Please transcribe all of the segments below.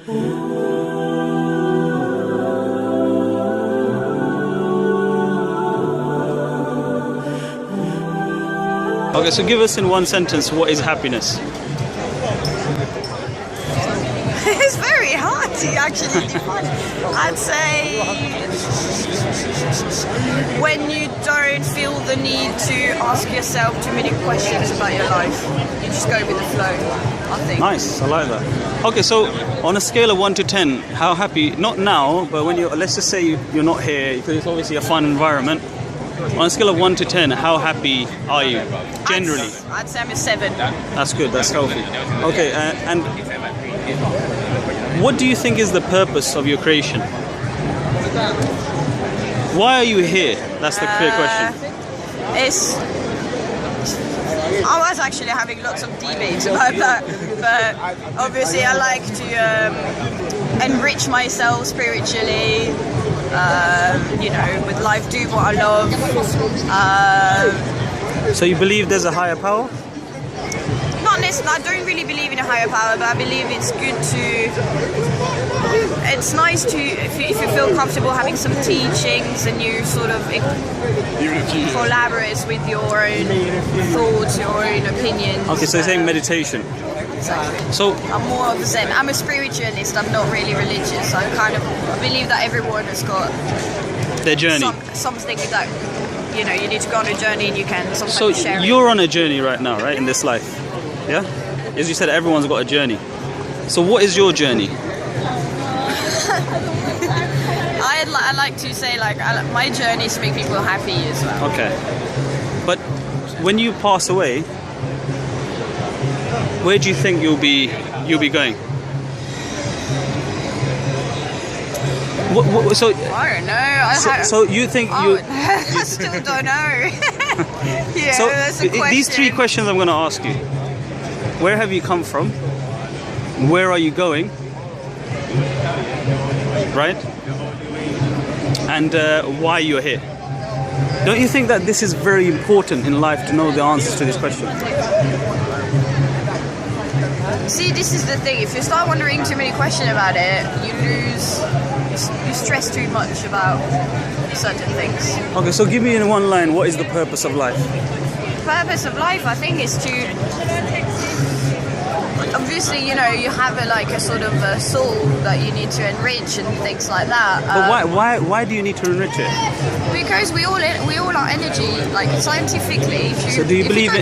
Okay, so give us in one sentence, what is happiness? It's very hard to actually define. I'd say when you don't feel the need to ask yourself too many questions about your life. You just go with the flow, I think. Nice, I like that. Okay, so on a scale of 1 to 10, how happy, not now, but when let's just say you're not here, because it's obviously a fun environment. On a scale of 1 to 10, how happy are you, generally? I'd say I'm a 7. That's good, that's healthy. Okay, and what do you think is the purpose of your creation? Why are you here? That's the clear question. I was actually having lots of debates about that, but obviously I like to enrich myself spiritually, with life, do what I love. So you believe there's a higher power? Not necessarily, I don't really believe in a higher power, but I believe it's good it's nice to, if you feel comfortable having some teachings and you sort of collaborate with your own thoughts, your own opinions. Okay, so you're saying meditation. Exactly. So I'm more of the same. I'm a spiritualist, I'm not really religious. I believe that everyone has got their journey. Something that, you need to go on a journey and you can sometimes So share you're on a journey right now, right, in this life? Yeah? As you said, everyone's got a journey. So what is your journey? I like to say, my journey is to make people happy as well. Okay. But when you pass away, where do you think you'll be going? So I don't know. So you think you? I still don't know. Yeah, So that's a question. these 3 questions I'm going to ask you. Where have you come from? Where are you going? Right? And why you're here. Don't you think that this is very important in life to know the answers to this question? See, this is the thing. If you start wondering too many questions about it, you stress too much about certain things. Okay, so give me in one line, what is the purpose of life? The purpose of life, I think, is to... Obviously, you have a sort of a soul that you need to enrich and things like that. But why do you need to enrich it? Because we all are energy. Like scientifically, So do you believe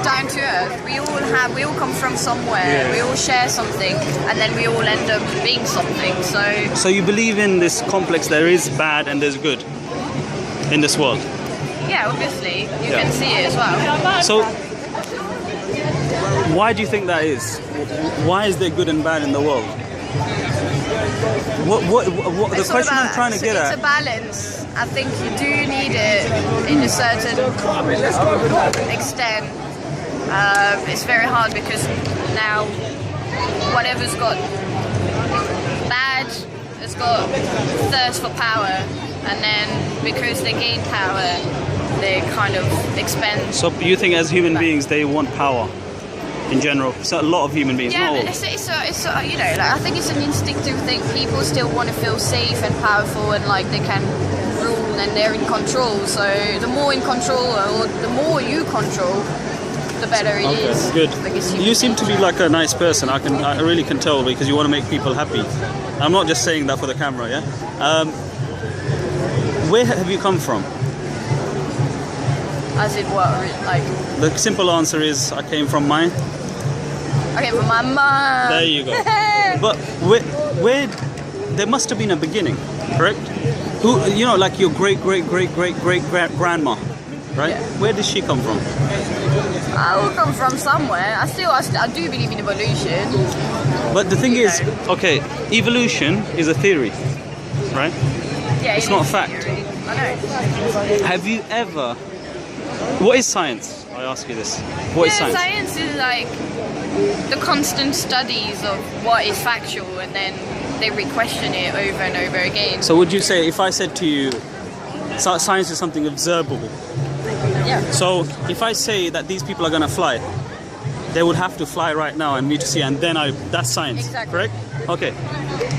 down to earth? We all come from somewhere. Yeah. We all share something, and then we all end up being something. So you believe in this complex? There is bad and there's good in this world. Yeah, obviously you can see it as well. So why do you think that is? Why is there good and bad in the world? What the question I'm trying to get at? It's a balance. I think you do need it in a certain extent. It's very hard because now whatever's got bad has got thirst for power, and then because they gain power, they kind of expend. So you think as human beings they want power? In general, so a lot of human beings. Yeah, not all. but I think it's an instinctive thing. People still want to feel safe and powerful, and like they can rule and they're in control. So the more in control, or the more you control, the better it is. Good. Because You seem to be like a nice person. I really can tell because you want to make people happy. I'm not just saying that for the camera, yeah. Where have you come from? As it were, like. The simple answer is I came from mine. Okay, for my mom. There you go. But where there must have been a beginning, correct? Who, like your great grandma, right? Yeah. Where did she come from? I will come from somewhere. I do believe in evolution. But the thing is, okay, evolution is a theory, right? Yeah, It's not a fact. theory. I know. Have you ever? What is science? I ask you this. What is science? Science is like the constant studies of what is factual, and then they re-question it over and over again. So would you say, if I said to you, science is something observable? Yeah. So if I say that these people are going to fly, they would have to fly right now and me to see, and then that's science, Exactly. correct? Okay.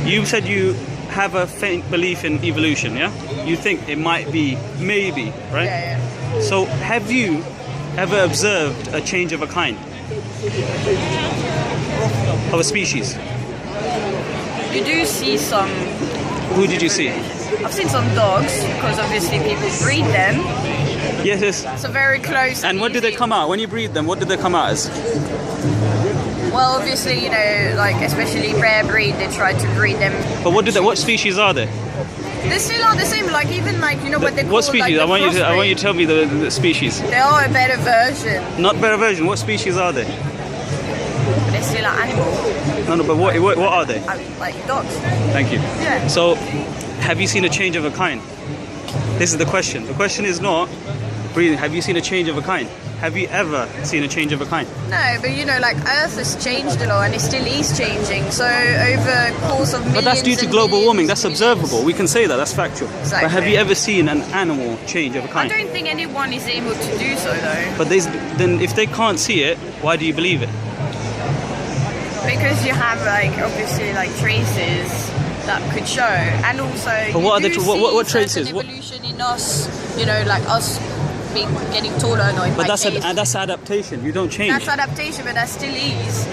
You said you have a faint belief in evolution, yeah? You think it might be, maybe, right? Yeah, So have you ever observed a change of a kind? Of a species? yeah. You do see some. Who did you see? I've seen some dogs because obviously people breed them. Yes, yes. So very close. And what do they easy. come out? When you breed them, what do they come out as? Well, obviously, you know, like especially rare breed, they try to breed them. But what species are they? They still are the same. Like even like you know what they call What species? like the I want you to crossbreed. tell me the species. They are a better version, Not better version. What species are they? but they still are animals. No, but what are they? Like dogs. Thank you. Yeah. So, have you seen a change of a kind? This is the question. The question is not breathing. Have you seen a change of a kind? Have you ever seen a change of a kind? No, but you know, like Earth has changed a lot, and it still is changing. So over the course of millions. But that's due to and global millions warming. That's and millions. observable. We can say that. That's factual. But have you ever seen an animal change of a I kind? don't think anyone is able to do so though, But then if they can't see it, why do you believe it? because you have like obviously like traces that could show, and also. But what are the you do what see traces? certain What- Evolution in us, you know, like us being getting taller. And like But my taste. that's adaptation. You don't change. That's adaptation, but that still is.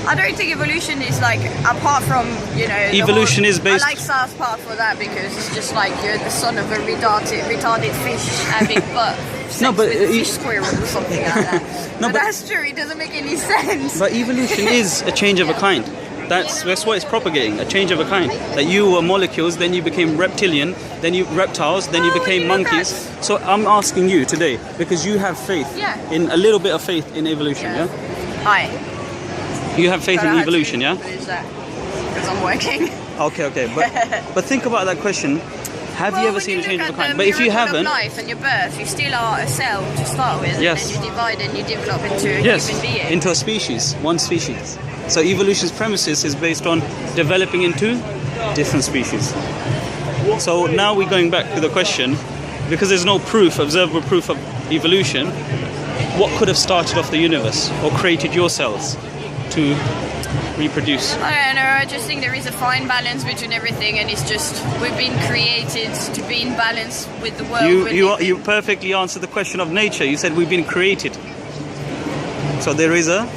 I don't think evolution is like apart from you know. the Evolution whole- is based- I like South Park for that because it's just like you're the son of a retarded fish having sex No, but, with a fish squirrel or something like that. No, but but- that's true. It doesn't make any sense. But evolution is a change of a kind. That's what it's propagating, a change of a kind. That you were molecules, then you became reptilian, then you reptiles, then you Oh, became you know monkeys. that. So I'm asking you today, because you have faith Yeah. in a little bit of faith in evolution, yeah? Hi. You have faith But I in had to evolution, yeah? finish that because I'm working. Okay. But think about that question. Have you Well, ever when seen a look change at of a kind? the But if you miracle haven't, of life and your birth, you still are a cell to start with, Yes. and then you divide and you develop into a yes, human being. into a species, one species. So evolution's premises is based on developing into different species. So now we're going back to the question, because there's no proof, observable proof of evolution, what could have started off the universe or created your cells to reproduce? I don't know, I just think there is a fine balance between everything, and it's just we've been created to be in balance with the world. You perfectly answered the question of nature. You said we've been created. So there is a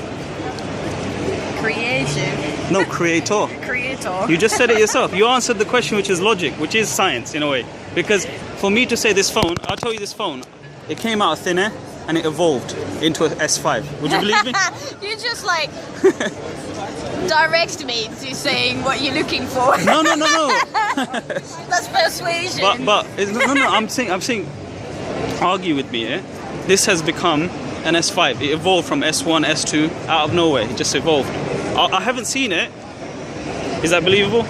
creation. no creator. Creator. You just said it yourself. You answered the question, which is logic, which is science in a way. Because for me to say this phone, I'll tell you this phone, it came out of thin air and it evolved into a S5. Would you believe me? You just like direct me to saying what you're looking for. No. That's persuasion. No. I'm saying, argue with me. Eh? This has become an S5. It evolved from S1, S2, out of nowhere. It just evolved. I haven't seen it. Is that believable?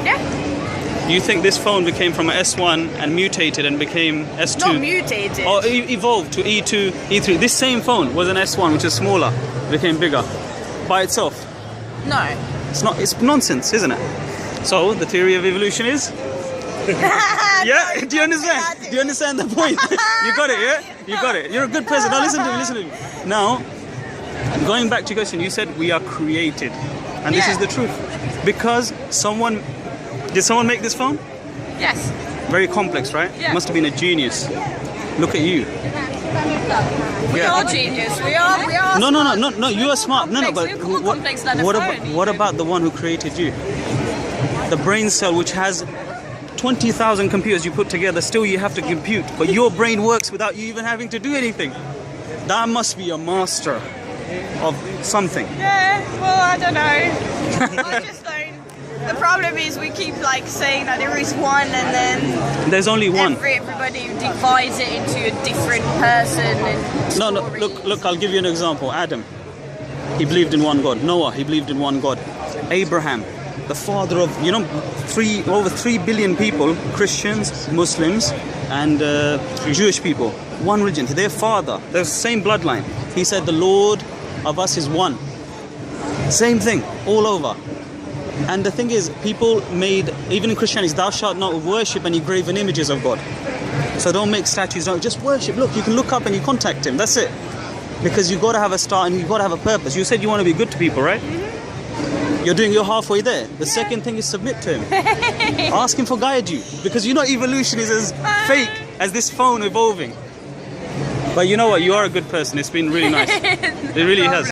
Yeah. Do you think this phone became from an S1 and mutated and became S2? Not mutated. Or evolved to E2, E3. This same phone was an S1, which is smaller, became bigger by itself. No. It's nonsense, isn't it? So the theory of evolution is? Yeah? Do you understand? Do you understand the point? You got it, yeah? You got it. You're a good person. Now listen to me. Now, going back to your question, you said we are created. And this Yeah. is the truth. Because did someone make this phone? Yes. Very complex, right? Yeah. Must have been a genius. Look at you. We are genius. We are. No. You are smart. No. But We're more complex than a what phone, about what even. about the one who created you? The brain cell, which has 20,000 computers you put together, still you have to compute. But your brain works without you even having to do anything. That must be a master of something. Yeah. Well, I don't know. I just don't. The problem is we keep like saying that there is one, and then There's only one. everybody divides it into a different person. And No. story. Look. I'll give you an example. Adam, he believed in one God. Noah, he believed in one God. Abraham, the father of over 3 billion people, Christians, Muslims, and Jewish people. One religion. Their father, the same bloodline. He said the Lord of us is one. Same thing all over. And the thing is, people made, even in Christianity, thou shalt not worship any graven images of God. So don't make statues, don't just worship. Look, you can look up and you contact him. That's it. Because you've got to have a start and you've got to have a purpose. You said you want to be good to people, right? You're doing your halfway there. The second thing is submit to him. Ask him for guide you. Because you know evolution is as fake as this phone evolving. But you know what? You are a good person. It's been really nice. It really has.